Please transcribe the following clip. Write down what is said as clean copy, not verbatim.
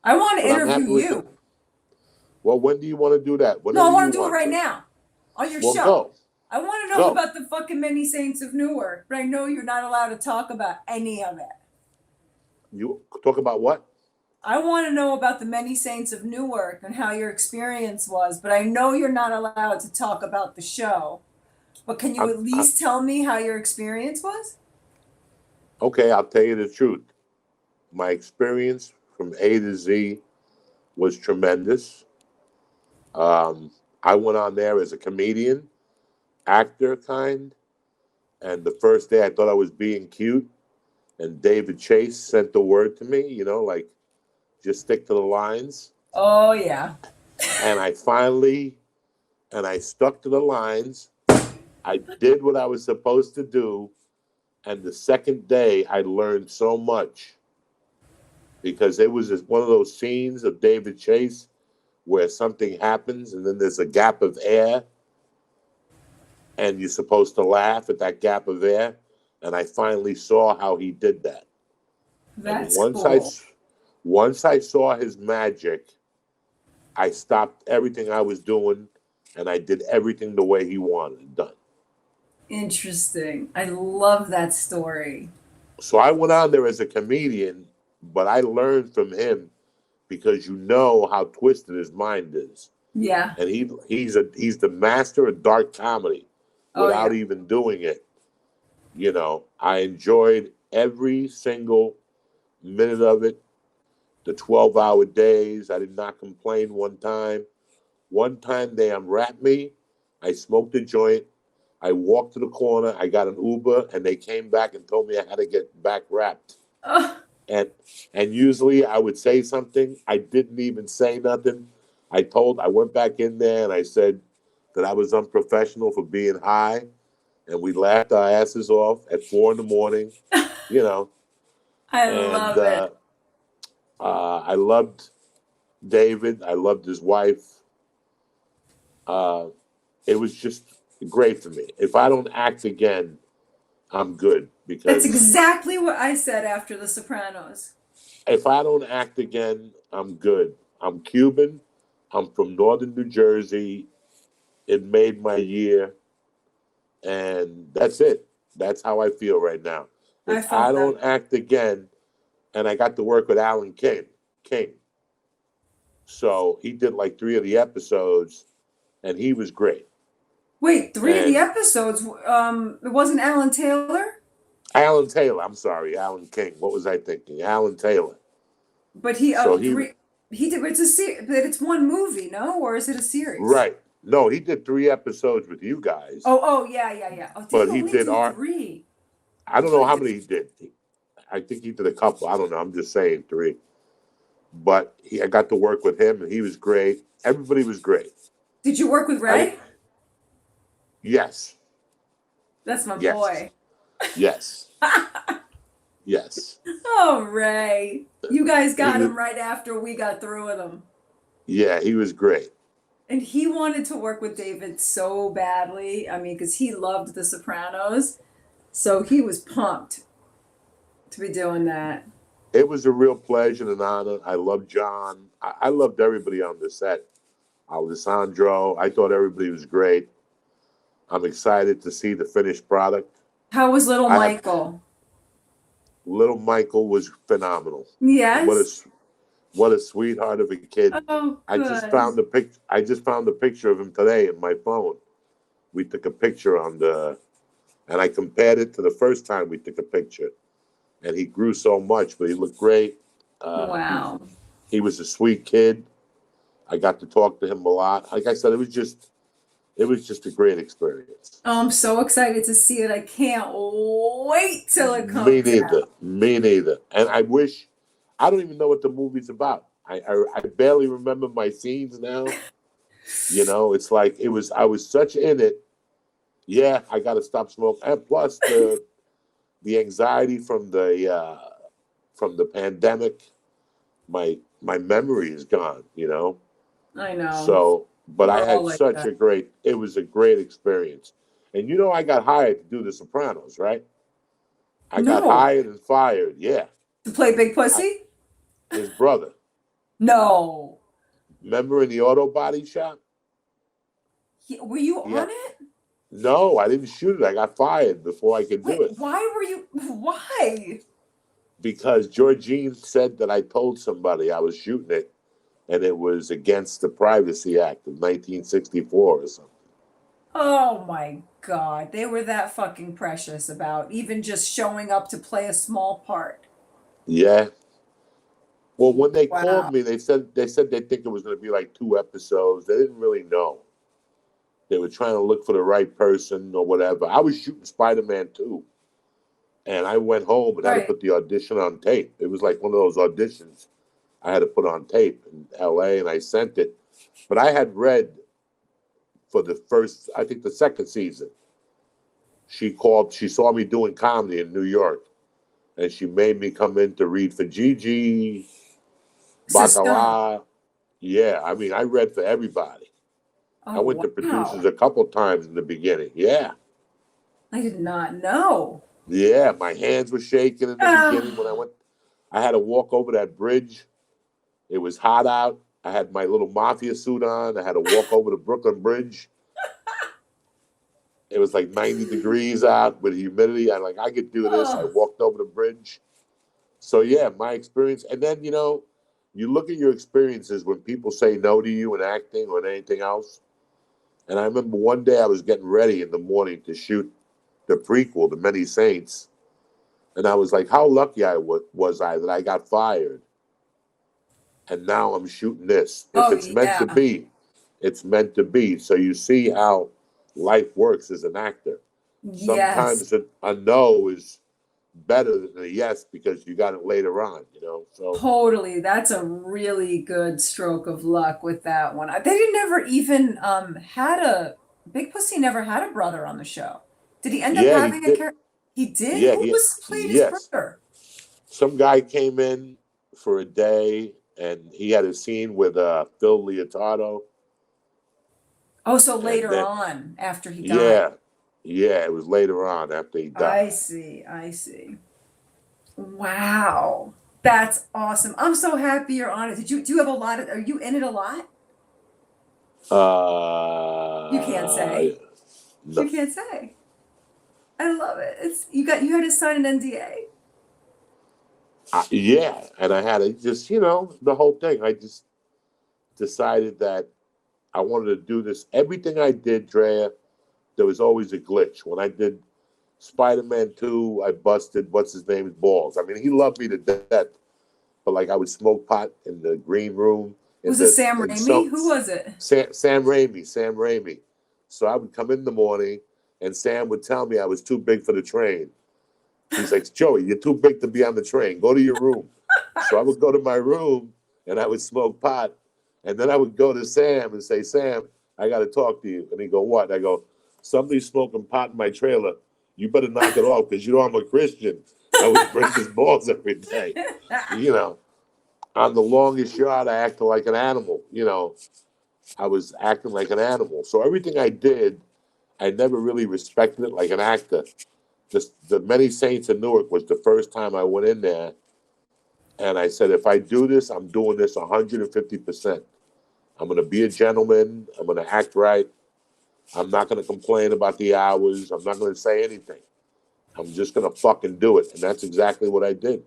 I want to but I'm interview happy with you. the. Well, when do you want to do that? No, Whenever I you want to do it want right to. now on your Well, show. go, I want to know go. about the fucking Many Saints of Newark, but I know you're not allowed to talk about any of it. You talk about what? I want to know about the Many Saints of Newark and how your experience was, but I know you're not allowed to talk about the show. But can you I'm, at I, least tell me how your experience was? okay, I'll tell you the truth. My experience from A to Z was tremendous. Um, I went on there as a comedian, actor kind, and the first day I thought I was being cute, and David Chase sent the word to me, like just stick to the lines. Oh, yeah. And I stuck to the lines. I did what I was supposed to do. And the second day, I learned so much because it was just one of those scenes of David Chase where something happens and then there's a gap of air and you're supposed to laugh at that gap of air. And I finally saw how he did that. And That's cool. once I saw his magic, I stopped everything I was doing and I did everything the way he wanted it done. Interesting. I love that story. So I went on there as a comedian, but I learned from him because you know how twisted his mind is. Yeah. And he's the master of dark comedy Oh, yeah. without even doing it. I enjoyed every single minute of it. The 12-hour days, I did not complain one time. One time they unwrapped me. I smoked a joint. I walked to the corner. I got an Uber, and they came back and told me I had to get back wrapped. Oh, And and usually I would say something. I didn't even say nothing. I went back in there and I said that I was unprofessional for being high, and we laughed our asses off at 4 in the morning. You know, I and love it. I loved David. I loved his wife. Uh, it was just great for me. If I don't act again, I'm good That's because exactly what I said after The Sopranos. if I don't act again, I'm good. I'm Cuban. I'm from northern New Jersey. It made my year, and that's it. That's how I feel right now. I If I felt that. don't act again, and I got to work with Alan King, so he did like 3 of the episodes, and he was great. Wait, three of the And episodes. It wasn't Alan Taylor, Alan Taylor, I'm sorry, Alan King. What was I thinking? Alan Taylor. but he So he three. He did. It's but it's one movie, no, or is it a series? right. No, he did 3 episodes with you guys, Oh, yeah, yeah, yeah. Oh, did he but he only did do art. three? I I don't thought know he how did. many he did. I think he did a couple. I don't know. I'm just saying 3. But I got to work with him, and he was great. Everybody was great. Did you work with I Ray? yes, That's my yes, boy. yes, yes. Oh, Ray. You guys He got was him right after we got through with him. yeah, he was great. And he wanted to work with David so badly. I mean, because he loved The Sopranos. So he was pumped to be doing that. It was a real pleasure and an honor. I loved John. I loved everybody on the set. Alessandro. I thought everybody was great. I'm excited to see the finished product. How was little I have Michael? little Michael was phenomenal. What a Yes. what a sweetheart of a kid. Oh, good. I just found the picture of him today in my phone. We took a picture and I compared it to the first time we took a picture. And he grew so much, but he looked great. Uh, he Wow. he was a sweet kid. I got to talk to him a lot. Like I said, it was just a great experience. Oh, I'm so excited to see it. I can't wait till it Me comes neither. out. Me neither. And I don't even know what the movie's about. I barely remember my scenes now. It's like I was such in it. Yeah, I got to stop smoking. And plus the anxiety from the pandemic, my memory is gone. I know. So, but I We're all had like such that. it was a great experience. And I got hired to do The Sopranos, right? I got No. hired and fired. Yeah. To play Big I Pussy? his brother. No. Remember in the auto body shop? Were you Yeah. on it? No, I didn't shoot it. I got fired before I could Wait, do it why were you? Why? because Georgine said that I told somebody I was shooting it, and it was against the Privacy Act of 1964 or something. Oh my God. They were that fucking precious about even just showing up to play a small part. Yeah. Well, when they called Wow. me, they said they think it was going to be like 2 episodes. They didn't really know. They were trying to look for the right person or whatever. I was shooting Spider-Man 2, and I went home and had to Right. put the audition on tape. It was like one of those auditions I had to put on tape in LA, and I sent it. But I had read for the first, I think the second season. She saw me doing comedy in New York, and she made me come in to read for Gigi, System. Bacala. Yeah, I mean, I read for everybody. I went Oh to producers wow. a couple times in the beginning. Yeah. I did not know. Yeah, my hands were shaking in the beginning when I Ah. went. I had to walk over that bridge. It was hot out. I had my little mafia suit on. I had to walk over the Brooklyn Bridge. It was like 90 degrees out with humidity. I could do this. I Oh. walked over the bridge. So yeah, my experience. And then you look at your experiences when people say no to you in acting or in anything else. And I remember one day I was getting ready in the morning to shoot the prequel, The Many Saints. And I was like, how lucky was I that I got fired? And now I'm shooting this. If Oh it's meant to yeah. be, it's meant to be. So you see how life works as an actor. Yes. Sometimes a no is better than a yes because you got it later on. So Totally. That's a really good stroke of luck with that one. They didn't never even had a Big Pussy never had a brother on the show. Did he end up yeah, he having a did. character? He did? Yeah, Who was played his yes. brother? Some guy came in for a day and he had a scene with Phil Leotardo. Oh, so And later then, on, after he died. yeah, yeah, it was later on after he I died. see. I see. Wow. That's awesome. I'm so happy you're on it. Do you have a lot of, are you in it a lot? You can't Uh, say. You no, can't say. I love it. You had to sign an NDA. yeah, and I had to just, the whole thing. I just decided that I wanted to do this. Everything I did, Drea, there was always a glitch. When I did Spider-Man 2, I busted what's his name's balls. I mean, he loved me to death, but like I would smoke pot in the green room in Was it the Sam in Raimi? so Who was it? Sam Raimi. So I would come in the morning, and Sam would tell me I was too big for the train. He's like, Joey, you're too big to be on the train. Go to your room. So I would go to my room and I would smoke pot. And then I would go to Sam and say, Sam, I got to talk to you. And he'd go, what? I go, somebody's smoking pot in my trailer. You better knock it off because you know I'm a Christian. I would break his balls every day. You know, on the longest shot, I acted like an animal. I was acting like an animal. So everything I did, I never really respected it like an actor. Just the Many Saints in Newark was the first time I went in there, and I said, if I do this, I'm doing this 150%. I'm going to be a gentleman. I'm going to act right. I'm not going to complain about the hours. I'm not going to say anything. I'm just going to fucking do it. And that's exactly what I did.